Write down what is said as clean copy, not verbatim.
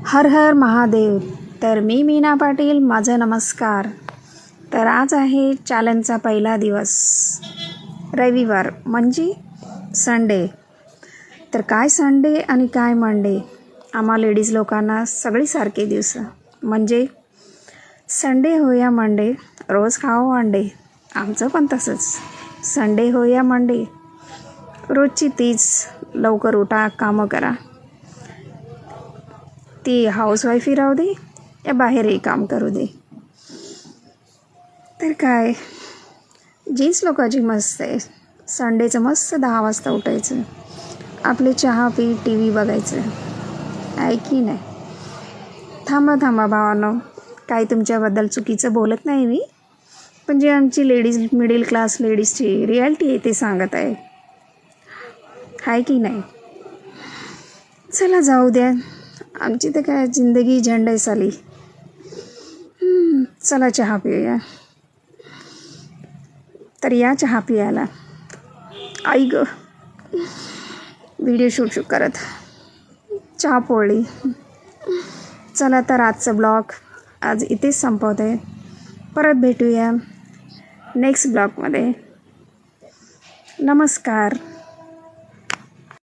हर हर महादेव. तर मी मीना पाटील, माझा नमस्कार. तर आज आहे चॅलेंजचा पहिला दिवस, रविवार म्हणजे संडे. तर काय संडे आणि काय मंडे, आम्हा लेडीज लोकांना सगळी सारखे दिवस. म्हणजे संडे हो या मंडे, रोज खाओ अंडे. आमचं पण तसंच, संडे हो या मंडे, रोजची तीच, लवकर उठा, कामं करा. ती हाऊसवाईफही राहू दे या बाहेरही काम करू दे. तर काय, जीन्स लोकांची मस्त आहे. संडेचं मस्त 10 वाजता उठायचं, आपले चहा पी, टी व्ही बघायचं, आहे की नाही. थांबा भावांनो, काही तुमच्याबद्दल चुकीचं बोलत नाही मी, पण जे आमची लेडीज, मिडल क्लास लेडीजची रिॲलिटी आहे ते सांगत आहे की नाही. चला जाऊ द्या, आमची तर काय जिंदगी झंडे साली. चला चहा पिऊया. तर या चहा पियाला. आई ग, व्हिडिओ शूट करत चहा पोळली. चला तर आजचं ब्लॉग आज इथेच संपवते. परत भेटूया नेक्स्ट ब्लॉगमध्ये. नमस्कार.